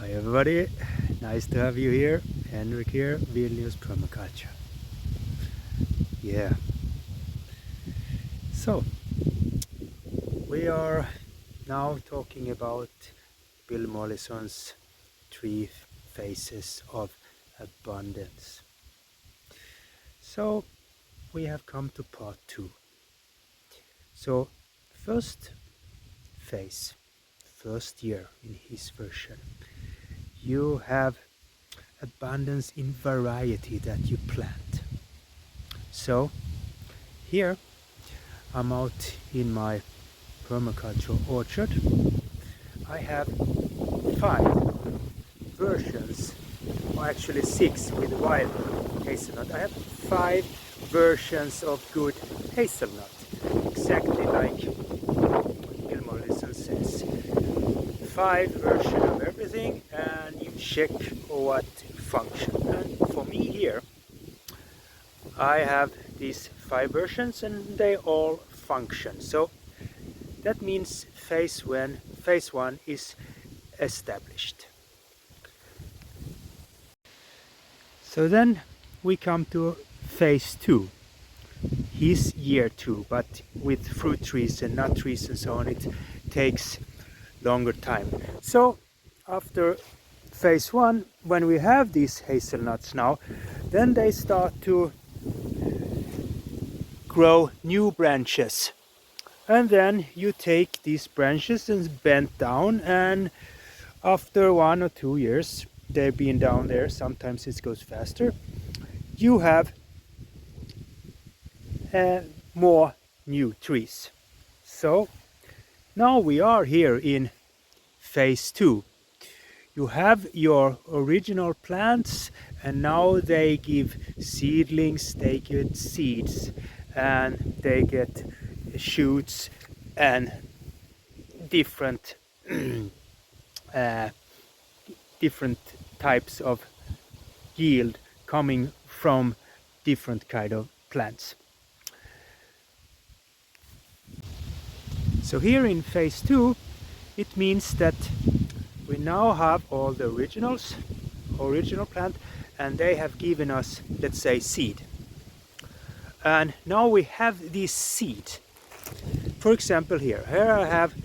Hi everybody, nice to have you here. Henrik here, Vilnius Permaculture. Yeah, so we are now talking about Bill Mollison's 3 phases of abundance. So we have come to part 2. So first phase, first year in his version, you have abundance in variety that you plant. So here I'm out in my permaculture orchard. I have 5 versions, or actually 6 with wild hazelnut. I have 5 versions of good hazelnut, exactly like Bill Mollison says. 5 versions of everything, and you check what function. And for me here, I have these 5 versions and they all function. So that means phase 1 is established. So then we come to phase 2, his year 2, but with fruit trees and nut trees and so on, it takes longer time. So after phase 1, when we have these hazelnuts now, then they start to grow new branches. And then you take these branches and bend down, and after 1 or 2 years, they've been down there, sometimes it goes faster, you have more new trees. So now we are here in phase 2. You have your original plants, and now they give seedlings, they get seeds, and they get shoots and different different types of yield coming from different kind of plants. So here in phase 2, it means that we now have all the original plant, and they have given us, let's say, seed. And now we have this seed. For example, here I have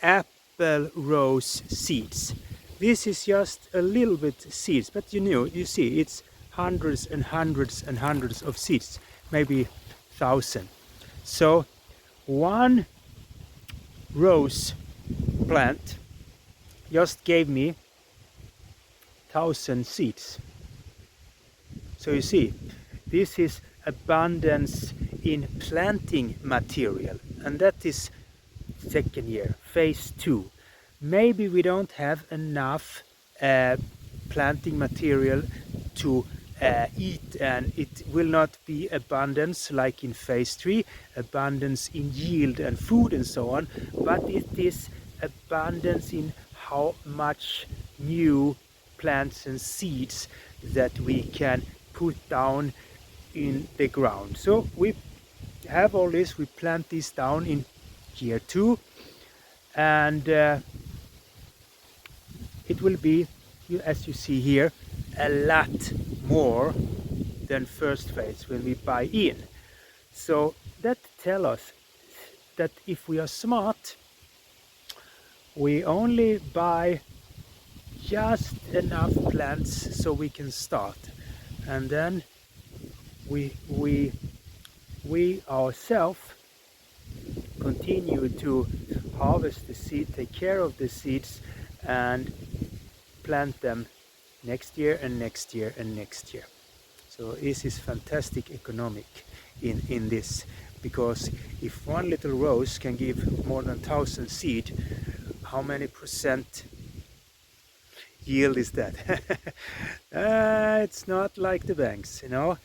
apple rose seeds. This is just a little bit seeds, but you see, it's hundreds and hundreds and hundreds of seeds, maybe 1,000. So one rose plant just gave me 1,000 seeds. So you see, this is abundance in planting material, and that is second year, phase 2. Maybe we don't have enough planting material to eat, and it will not be abundance like in phase 3, abundance in yield and food and so on, but it is abundance in how much new plants and seeds that we can put down in the ground. So we have all this, we plant this down in year 2, and it will be, as you see here, a lot more than first phase when we buy in. So that tells us that if we are smart, we only buy just enough plants so we can start, and then we ourselves continue to harvest the seed, take care of the seeds, and plant them next year and next year and next year. So this is fantastic economic in this, because if one little rose can give more than 1,000 seed, how many percent yield is that? It's not like the banks, you know.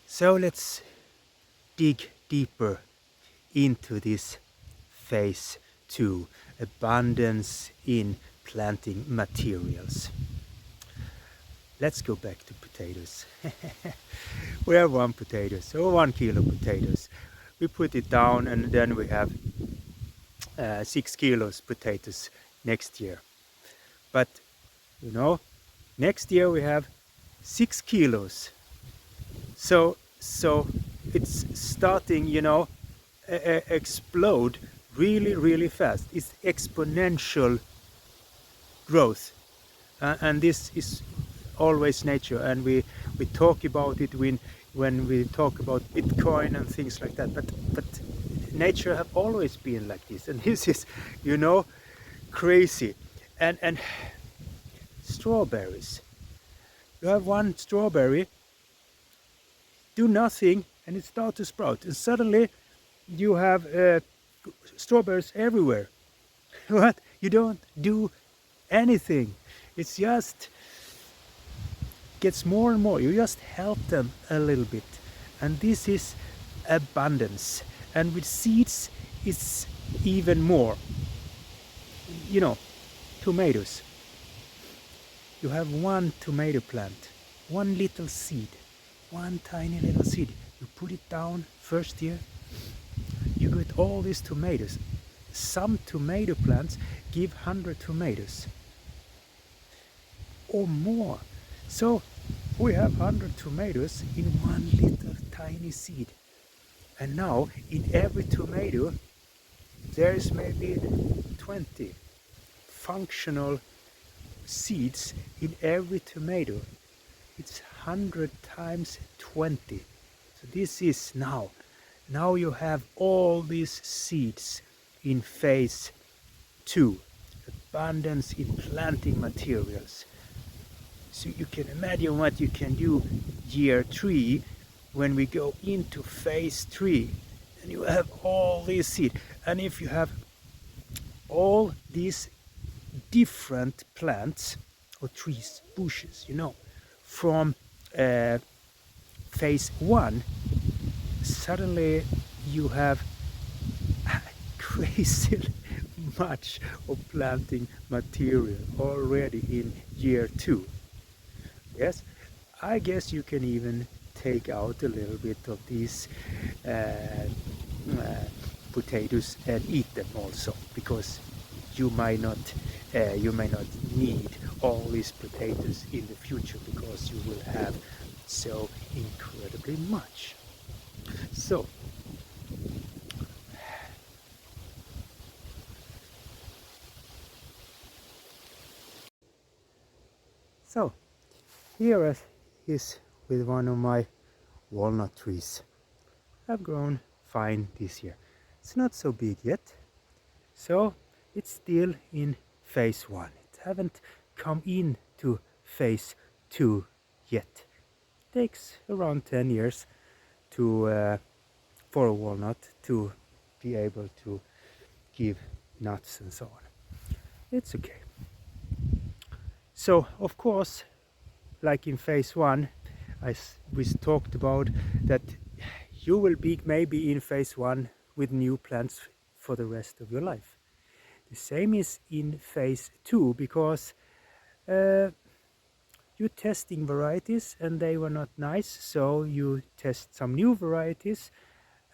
So let's dig deeper into this phase 2, abundance in planting materials. Let's go back to potatoes. We have 1 potato, so 1 kilo potatoes. we put it down, and then we have 6 kilos potatoes next year. But you know, next year we have 6 kilos. So it's starting, you know, explode really fast. It's exponential growth, and this is always nature, and we talk about it when we talk about Bitcoin and things like that, but nature have always been like this, and this is, you know, crazy. And strawberries, you have one strawberry, do nothing, and it starts to sprout, and suddenly you have strawberries everywhere. What? You don't do anything. It's just gets more and more. You just help them a little bit, and this is abundance. And with seeds it's even more. You know, tomatoes, you have one tomato plant, one little seed, one tiny little seed, you put it down first year, you get all these tomatoes. Some tomato plants give 100 tomatoes or more. So we have 100 tomatoes in one little tiny seed. And now in every tomato there is maybe 20 functional seeds in every tomato. It's 100 times 20. So this is now you have all these seeds in phase 2, abundance in planting materials. So you can imagine what you can do year 3 when we go into phase 3, and you have all these seeds. And if you have all these different plants or trees, bushes, you know, from phase 1, suddenly you have crazy much of planting material already in year 2. Yes, I guess you can even take out a little bit of these potatoes and eat them also, because you might not need all these potatoes in the future, because you will have so incredibly much. So here is with one of my walnut trees. Have grown fine this year. It's not so big yet, so it's still in phase 1. It haven't come into phase 2 yet. It takes around 10 years to for a walnut to be able to give nuts and so on. It's okay. So of course, like in phase 1, we talked about that you will be maybe in phase 1 with new plants for the rest of your life. The same is in phase 2, because you're testing varieties and they were not nice, so you test some new varieties,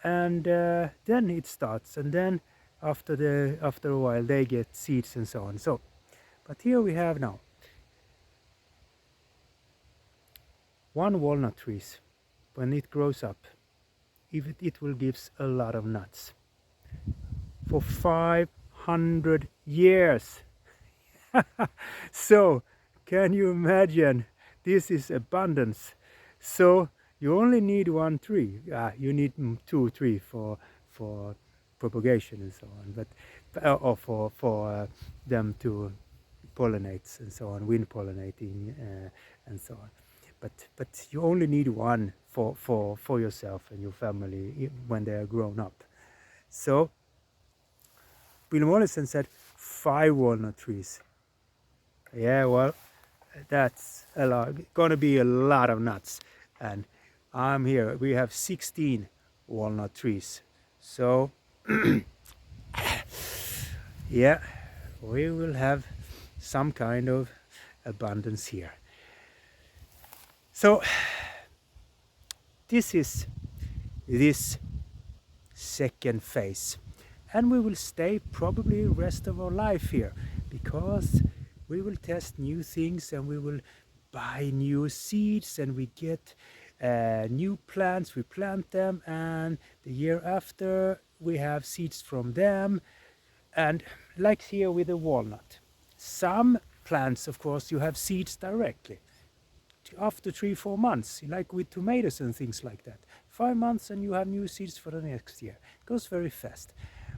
and then it starts, and then after a while they get seeds and so on. So, but here we have now one walnut trees. When it grows up, it will give a lot of nuts for 500 years. So can you imagine? This is abundance. So you only need one tree. You need 2 or 3 for propagation and so on, but or for them to pollinate and so on, wind pollinating and so on. But you only need one for yourself and your family when they are grown up. So Bill Mollison said 5 walnut trees. Yeah, well, that's a lot. Gonna be a lot of nuts. And I'm here. We have 16 walnut trees. So yeah, we will have some kind of abundance here. So this is this second phase. And we will stay probably the rest of our life here, because we will test new things and we will buy new seeds, and we get new plants, we plant them, and the year after we have seeds from them. And like here with the walnut, some plants, of course, you have seeds directly after 3-4 months, like with tomatoes and things like that. 5 months and you have new seeds for the next year. It goes very fast.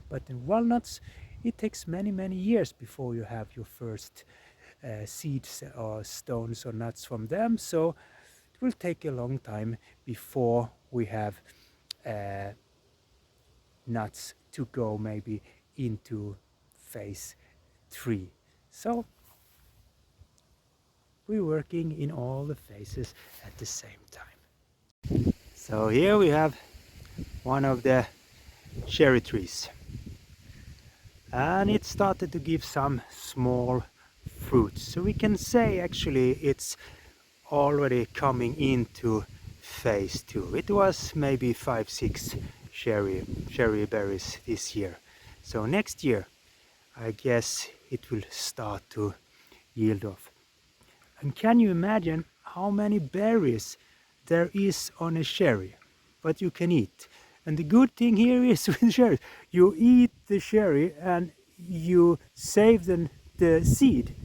But in walnuts, it takes many years before you have your first seeds or stones or nuts from them. So it will take a long time before we have nuts to go maybe into phase 3. So we're working in all the phases at the same time. So here we have one of the cherry trees, and it started to give some small fruits. So we can say actually it's already coming into phase 2. It was maybe 5-6 cherry berries this year. So next year I guess it will start to yield off. And can you imagine how many berries there is on a cherry, what you can eat? And the good thing here is with cherries, you eat the cherry and you save the seed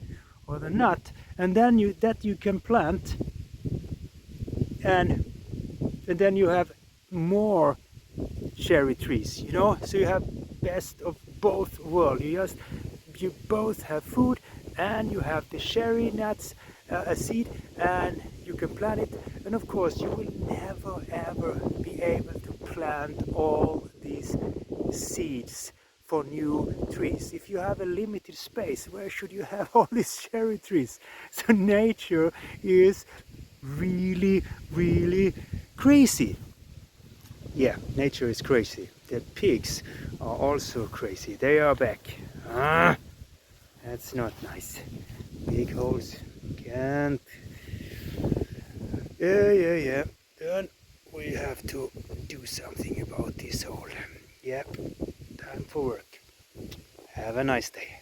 or the nut, and then you can plant, and then you have more cherry trees, you know. So you have best of both worlds. You both have food and you have the cherry nuts, a seed, and you can plant it. And of course you will never ever be able to plant all these seeds for new trees. If you have a limited space, where should you have all these cherry trees? So nature is really crazy. Yeah, nature is crazy. The pigs are also crazy. They are back. That's not nice. Big holes. Can't. Yeah. Then we have to do something about this hole. Yep, time for work. Have a nice day.